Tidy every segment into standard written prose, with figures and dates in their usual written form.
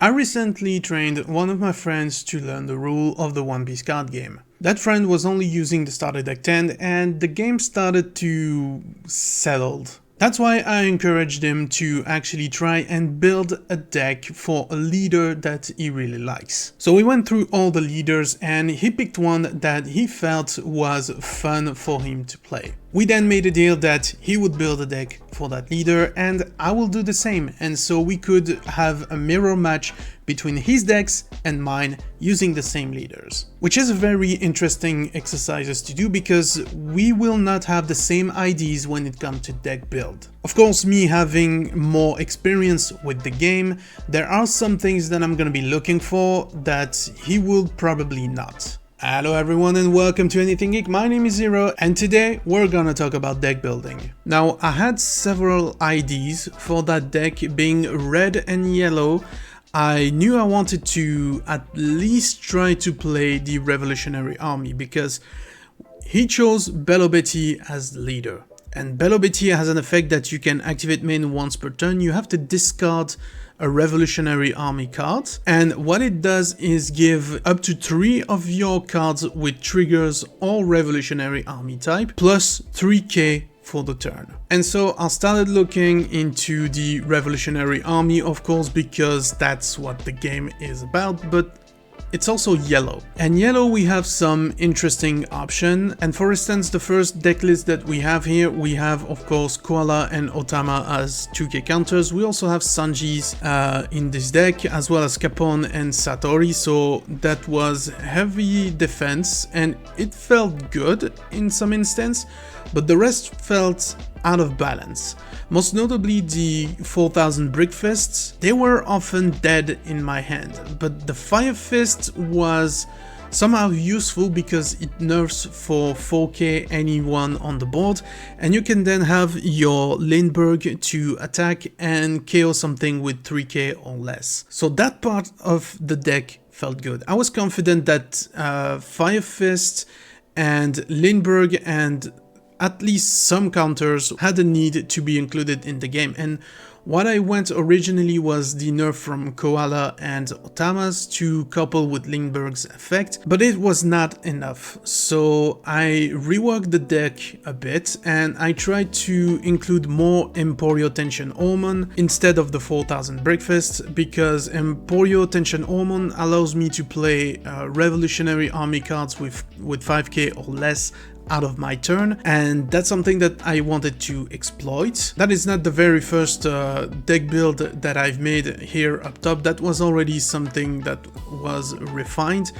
I recently trained one of my friends to learn the rule of the One Piece card game. That friend was only using the starter deck 10 and the game started to settle. That's why I encouraged him to actually try and build a deck for a leader that he really likes. So we went through all the leaders and he picked one that he felt was fun for him to play. We then made a deal that he would build a deck for that leader and I will do the same, and so we could have a mirror match between his decks and mine using the same leaders. Which is a very interesting exercise to do because we will not have the same ideas when it comes to deck build. Of course, me having more experience with the game, there are some things that I'm gonna be looking for that he will probably not. Hello everyone and welcome to Anything Geek. My name is Zero and today we're gonna talk about deck building. Now, I had several ideas for that deck being red and yellow. I knew I wanted to at least try to play the Revolutionary Army because he chose Belo Bety as the leader. And Belo Bety has an effect that you can activate main once per turn. You have to discard a Revolutionary Army card, and what it does is give up to 3 of your cards with triggers or Revolutionary Army type, plus 3k for the turn. And so I started looking into the Revolutionary Army, of course, because that's what the game is about, but it's also yellow. And yellow we have some interesting option, and for instance the first deck list that we have here, we have of course Koala and Otama as 2k counters. We also have Sanji's in this deck, as well as Capone and Satori, so that was heavy defense and it felt good in some instance, but the rest felt out of balance. Most notably the 4000 Brick Fists, they were often dead in my hand, but the Fire Fist was somehow useful because it nerfs for 4k anyone on the board, and you can then have your Lindbergh to attack and KO something with 3k or less. So that part of the deck felt good. I was confident that Fire Fist and Lindbergh and at least some counters had a need to be included in the game, and what I went originally was the nerf from Koala and Otama's to couple with Lindbergh's effect, but it was not enough, so I reworked the deck a bit and I tried to include more Emporio Tension Hormone instead of the 4000 Breakfast, because Emporio Tension Hormone allows me to play Revolutionary Army cards with 5k or less out of my turn, and that's something that I wanted to exploit. That is not the very first deck build that I've made here up top. That was already something that was refined,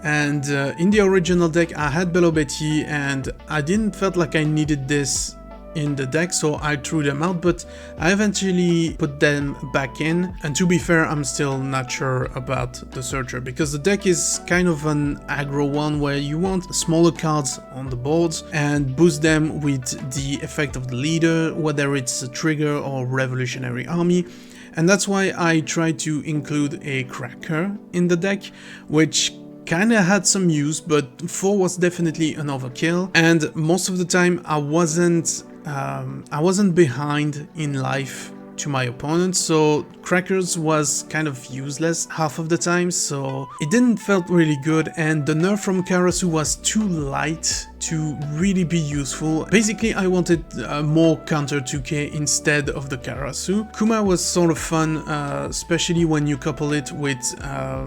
and in the original deck I had Belo Bety and I didn't felt like I needed this in the deck, so I threw them out, but I eventually put them back in. And to be fair, I'm still not sure about the Searcher, because the deck is kind of an aggro one where you want smaller cards on the boards and boost them with the effect of the leader, whether it's a trigger or Revolutionary Army. And that's why I tried to include a Cracker in the deck, which kinda had some use, but 4 was definitely an overkill, and most of the time I wasn't behind in life to my opponent, so Crackers was kind of useless half of the time, so it didn't felt really good, and the nerf from Karasu was too light to really be useful. Basically, I wanted more counter 2k instead of the Karasu. Kuma was sort of fun, especially when you couple it with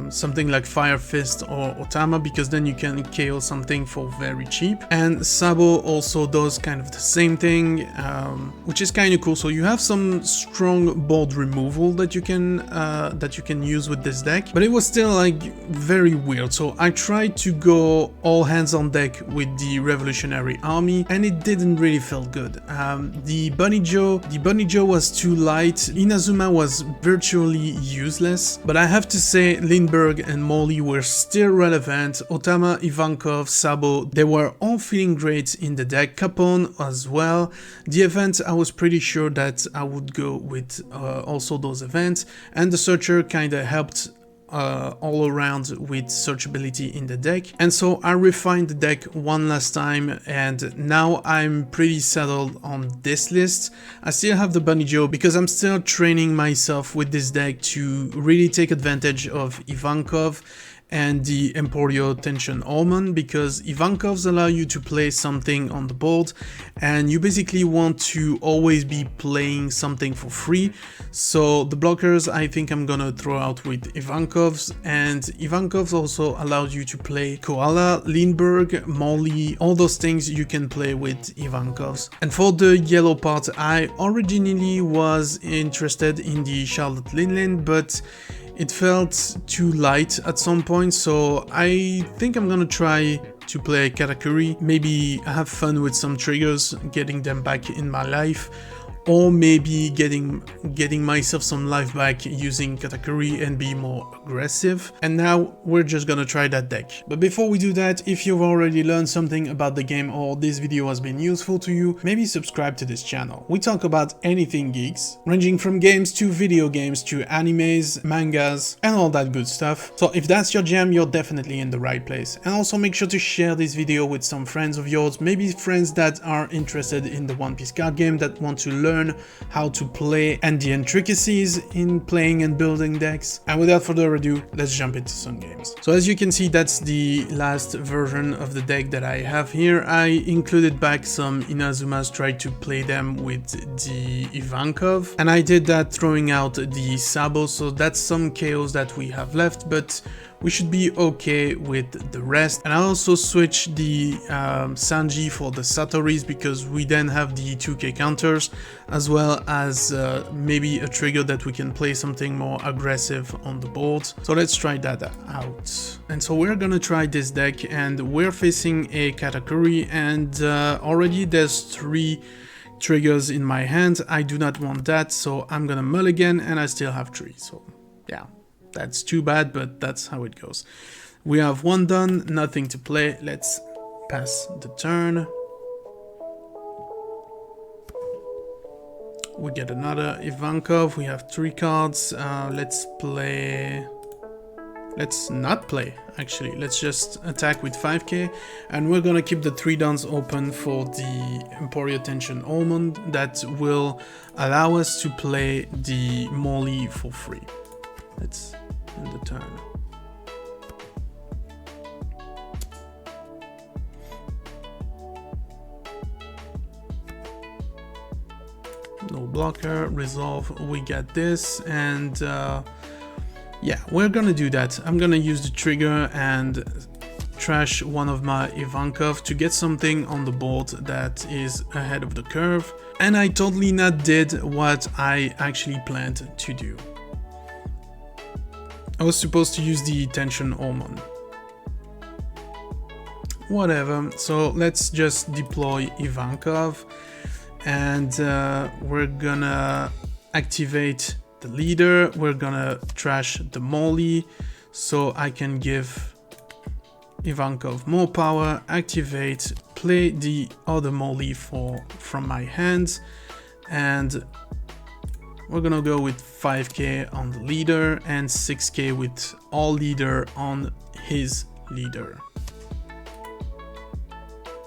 something like Fire Fist or Otama, because then you can KO something for very cheap. And Sabo also does kind of the same thing, which is kind of cool. So you have some strong board removal that you can use with this deck, but it was still like very weird. So I tried to go all hands on deck with the Revolutionary Army, and it didn't really feel good. The Bunny Joe was too light. Inazuma was virtually useless, but I have to say Lindbergh and Molly were still relevant. Otama, Ivankov, Sabo, they were all feeling great in the deck. Capone as well. The event, I was pretty sure that I would go with also those events, and the Searcher kinda helped all around with searchability in the deck. And so I refined the deck one last time, and now I'm pretty settled on this list. I still have the Bunny Joe because I'm still training myself with this deck to really take advantage of Ivankov and the Emporio Tension Almond, because Ivankovs allow you to play something on the board and you basically want to always be playing something for free. So the blockers I think I'm gonna throw out with Ivankovs, and Ivankovs also allows you to play Koala, Lindbergh, Molly, all those things you can play with Ivankovs. And for the yellow part, I originally was interested in the Charlotte Linlin, but it felt too light at some point, so I think I'm gonna try to play Katakuri, maybe have fun with some triggers, getting them back in my life, or maybe getting myself some life back using Katakuri and be more aggressive. And now we're just gonna try that deck. But before we do that, if you've already learned something about the game or this video has been useful to you, maybe subscribe to this channel. We talk about anything geeks, ranging from games to video games to animes, mangas, and all that good stuff. So if that's your jam, you're definitely in the right place. And also make sure to share this video with some friends of yours, maybe friends that are interested in the One Piece card game, that want to learn how to play and the intricacies in playing and building decks. And without further ado, let's jump into some games. So as you can see, that's the last version of the deck that I have here. I included back some Inazumas, tried to play them with the Ivankov, and I did that throwing out the Sabo, so that's some chaos that we have left, but we should be okay with the rest. And I also switched the Sanji for the Satoris because we then have the 2k counters, as well as maybe a trigger that we can play something more aggressive on the board. So let's try that out. And so we're gonna try this deck, and we're facing a Katakuri, and already there's 3 triggers in my hand. I do not want that, so I'm gonna mulligan, and I still have 3, so yeah. That's too bad, but that's how it goes. We have 1 done, nothing to play. Let's pass the turn. We get another Ivankov. We have 3 cards. Let's not play, actually. Let's just attack with 5k. And we're gonna keep the 3 downs open for the Emporio Tension Almond that will allow us to play the Molly for free. Let's end the turn. No blocker, resolve, we get this, and yeah, we're gonna do that. I'm gonna use the trigger and trash one of my Ivankov to get something on the board that is ahead of the curve, and I totally not did what I actually planned to do. I was supposed to use the Tension Almond. Whatever, so let's just deploy Ivankov, and we're gonna activate the leader, we're gonna trash the Molly, so I can give Ivankov more power, activate, play the other Molly from my hands, and we're gonna go with 5k on the leader and 6k with all leader on his leader.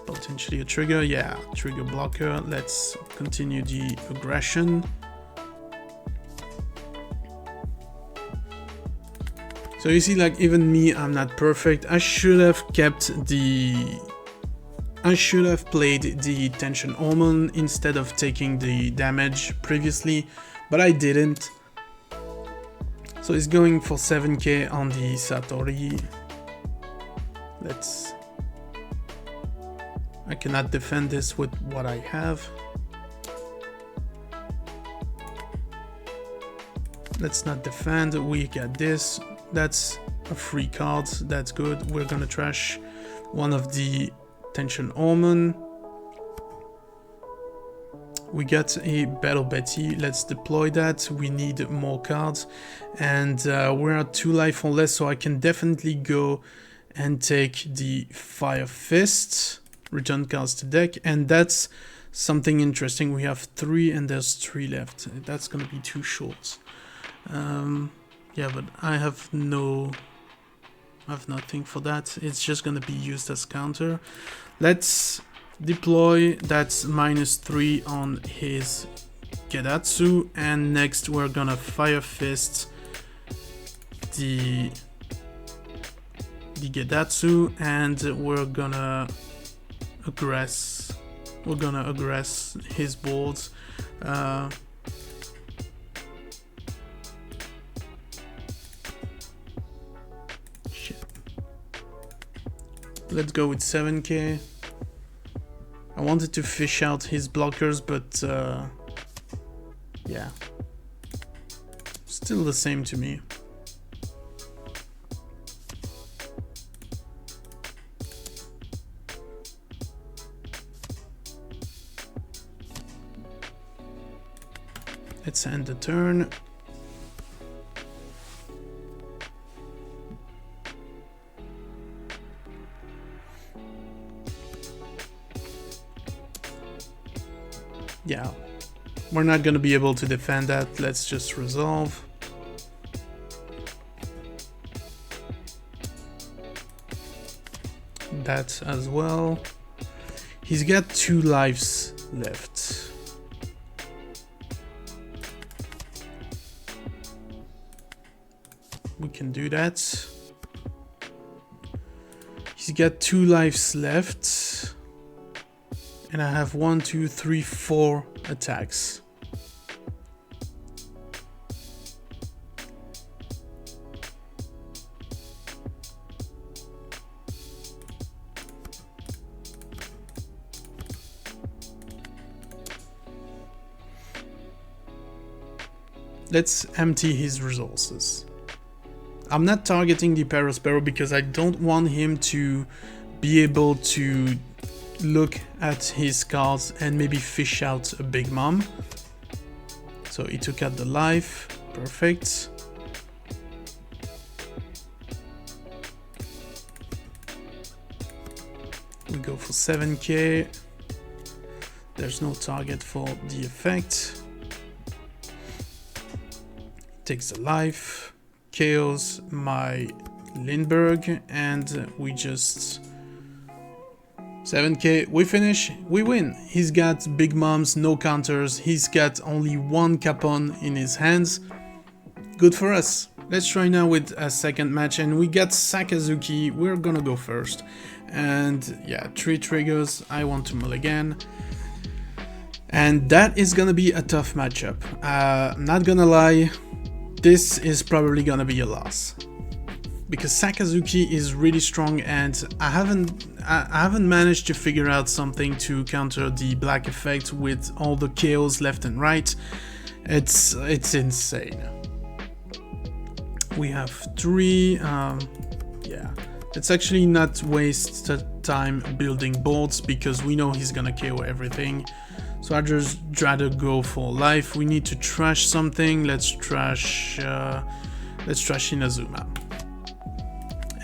Potentially a trigger, yeah, trigger blocker. Let's continue the aggression. So you see, like, even me, I'm not perfect. I should have played the Tension Almond instead of taking the damage previously, but I didn't. So he's going for 7k on the Satori. I cannot defend this with what I have. Let's not defend, we get this. That's a free card, that's good. We're gonna trash one of the Tension Almond. We got a Belo Bety, let's deploy that. We need more cards, and we're at 2 life or less, so I can definitely go and take the Fire Fist, return cards to deck, and that's something interesting. We have 3 and there's 3 left. That's gonna be too short. Yeah, but I have nothing for that. It's just gonna be used as counter. Let's deploy that's -3 on his Gedatsu, and next we're gonna Fire Fist the Gedatsu, and we're gonna aggress his boards. Shit. Let's go with 7k. I wanted to fish out his blockers, but yeah, still the same to me. Let's end the turn. Yeah, we're not gonna be able to defend that. Let's just resolve. That as well. He's got 2 lives left. We can do that. He's got 2 lives left. And I have 1, 2, 3, 4 attacks. Let's empty his resources. I'm not targeting the Perospero because I don't want him to be able to look at his cards and maybe fish out a Big Mom. So he took out the life. Perfect. We go for 7k. There's no target for the effect. Takes the life. KOs my Lindbergh, and we just 7k, we finish, we win. He's got Big Moms, no counters, he's got only 1 Capon in his hands. Good for us. Let's try now with a second match, and we got Sakazuki. We're gonna go first. And yeah, 3 triggers, I want to mulligan. And that is gonna be a tough matchup. Not gonna lie, this is probably gonna be a loss. Because Sakazuki is really strong, and I haven't managed to figure out something to counter the black effect with all the KOs left and right. It's insane. We have 3. Yeah, let's actually not waste time building boards because we know he's gonna KO everything. So I just rather go for life. We need to trash something. Let's trash Inazuma.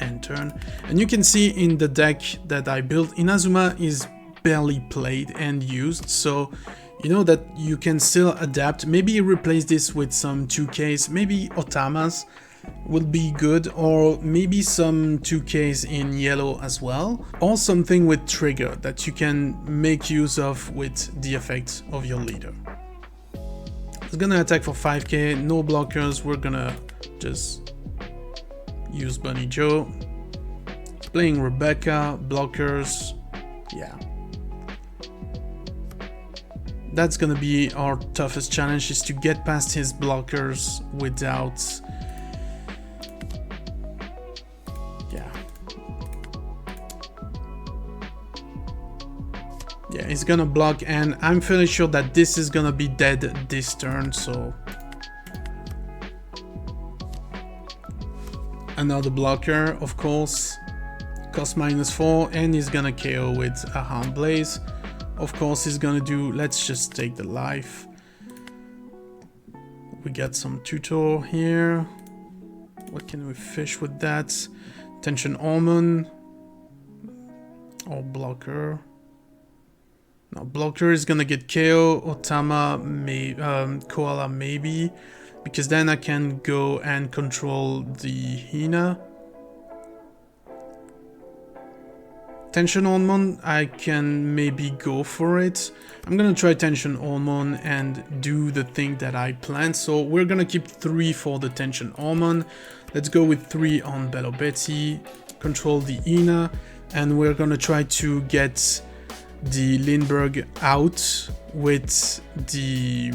End turn. And you can see in the deck that I built, Inazuma is barely played and used, so you know that you can still adapt. Maybe replace this with some 2Ks, maybe Otamas would be good, or maybe some 2Ks in yellow as well, or something with trigger that you can make use of with the effect of your leader. It's gonna attack for 5k, no blockers, we're gonna just use Bunny Joe. Playing Rebecca, blockers, yeah. That's gonna be our toughest challenge, is to get past his blockers without... Yeah, he's gonna block, and I'm fairly sure that this is gonna be dead this turn, so... Another blocker, of course. Cost -4, and he's gonna KO with a Hound Blaze. Of course, he's gonna do... Let's just take the life. We got some tutor here. What can we fish with that? Tension Almond. Or blocker. No, blocker is gonna get KO. Otama, Koala maybe. because then I can go and control the Hina. Tension Hormone, I can maybe go for it. I'm gonna try Tension Hormone and do the thing that I planned. So we're gonna keep 3 for the Tension Hormone. Let's go with 3 on Belo Bety, control the Hina, and we're gonna try to get the Lindbergh out with the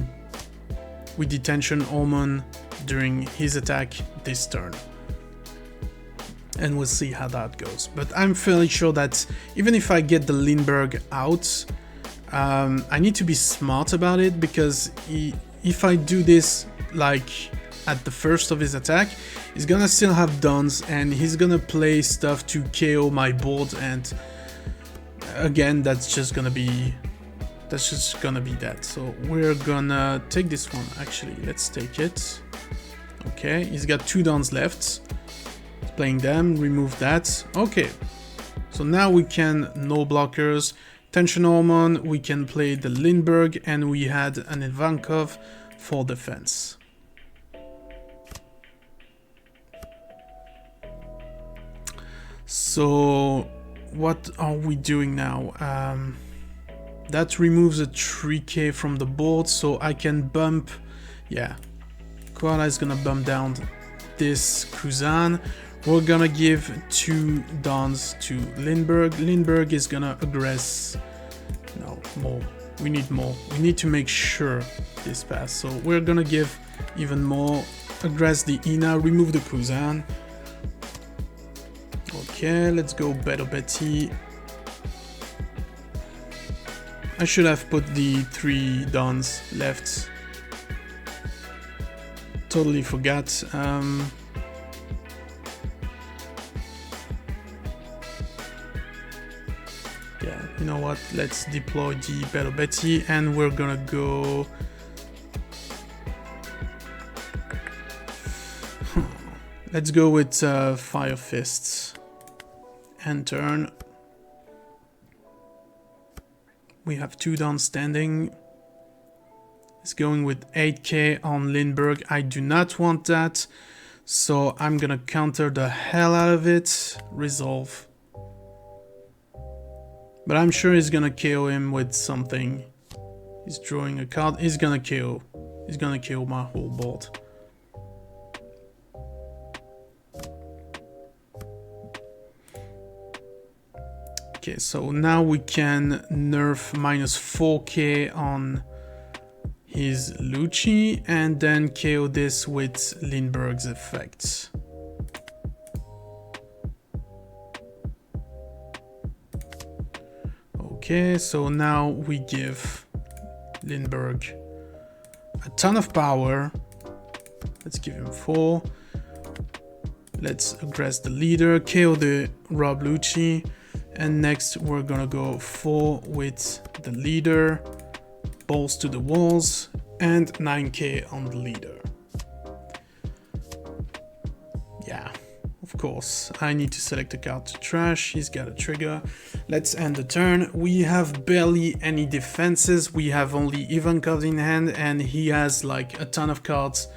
Tension Hormone during his attack this turn. And we'll see how that goes. But I'm fairly sure that even if I get the Lindbergh out, I need to be smart about it, because if I do this like at the first of his attack, he's gonna still have Dons and he's gonna play stuff to KO my board, and again that's just gonna be that. So we're gonna take this one. Actually, let's take it. Okay, he's got 2 Dons left. Playing them, remove that. Okay, so now we can no blockers, Tension Hormone, we can play the Lindbergh, and we had an Ivankov for defense. So what are we doing now? That removes a 3k from the board, so I can bump, yeah, Koala is gonna bump down this Kuzan. We're gonna give 2 Dons to Lindbergh. Lindbergh is gonna aggress. No, more. We need more. We need to make sure this pass. So we're gonna give even more. Aggress the Ina, remove the Kuzan. Okay, let's go Belo Bety. I should have put the 3 Dons left. Totally forgot. Yeah, you know what? Let's deploy the Belo Bety, and we're gonna go. Let's go with Fire Fists. End turn. We have 2 down standing. It's going with 8k on Lindbergh. I do not want that, so I'm gonna counter the hell out of it. Resolve. But I'm sure he's gonna KO him with something. He's drawing a card. He's gonna KO. He's gonna KO my whole board. Okay, so now we can nerf minus 4k on his Lucci and then KO this with Lindbergh's effects. Okay, so now we give Lindbergh a ton of power. Let's give him 4. Let's aggress the leader, KO the Rob Lucci, and next we're gonna go 4 with the leader, balls to the walls, and 9k on the leader. Yeah, of course, I need to select a card to trash. He's got a trigger. Let's end the turn. We have barely any defenses. We have only Ivankov in hand, and he has like a ton of cards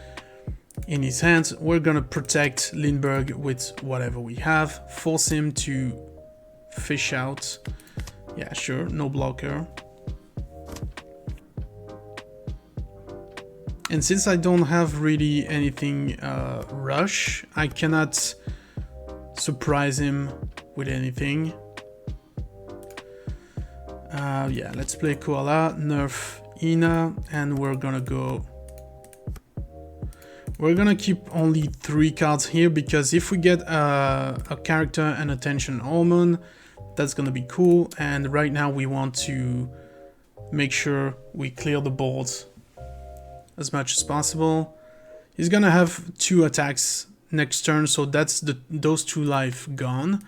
in his hands. We're gonna protect Lindbergh with whatever we have, force him to fish out. Yeah, sure, no blocker. And since I don't have really anything rush, I cannot surprise him with anything. Yeah, let's play Koala, nerf Ina, and we're gonna go. We're gonna keep only 3 cards here, because if we get a character and a Tension Hormone, that's gonna be cool. And right now we want to make sure we clear the board as much as possible. He's gonna have 2 attacks next turn, so that's those 2 life gone.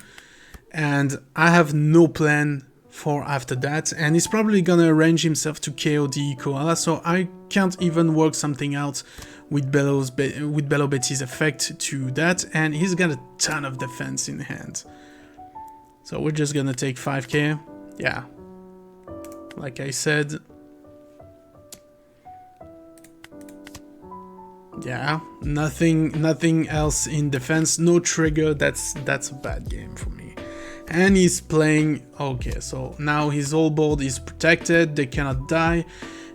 And I have no plan for after that, and he's probably gonna arrange himself to KO the Koala, so I can't even work something out with Belo Bety's effect to that, and he's got a ton of defense in hand. So we're just gonna take 5k. Yeah, like I said, Yeah, nothing else in defense, no trigger, that's a bad game for me. And he's playing, okay, so now his whole board is protected, they cannot die,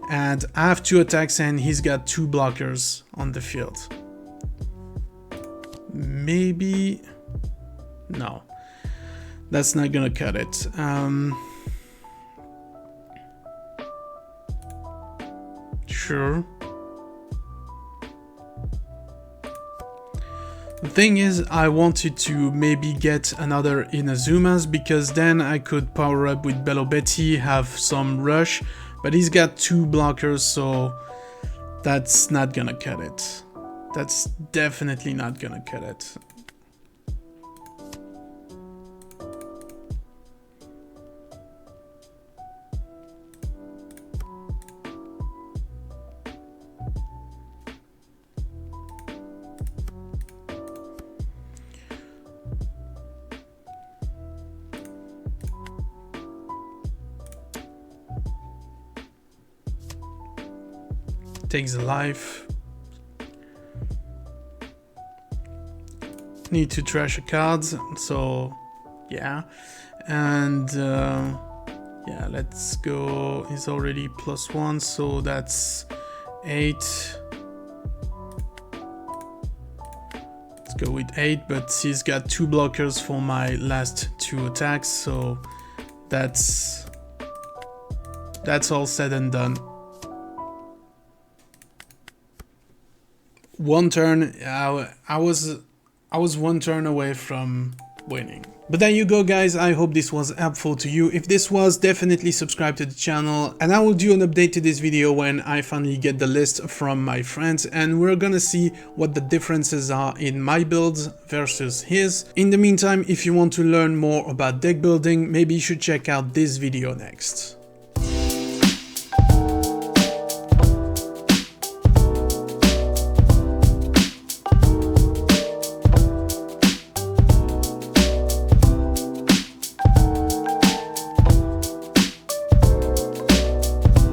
and I have 2 attacks and he's got 2 blockers on the field. Maybe, no, that's not gonna cut it. Sure. The thing is, I wanted to maybe get another Inazuma's because then I could power up with Belo Bety, have some rush, but he's got 2 blockers, so that's not gonna cut it. That's definitely not gonna cut it. Takes a life. Need to trash a card, so yeah. And yeah, let's go. He's already +1, so that's 8. Let's go with 8, but he's got 2 blockers for my last 2 attacks, so that's all said and done. 1 turn, I was 1 turn away from winning. But there you go, guys. I hope this was helpful to you. If this was, definitely subscribe to the channel, and I will do an update to this video when I finally get the list from my friends, and we're gonna see what the differences are in my builds versus his. In the meantime, if you want to learn more about deck building, maybe you should check out this video next.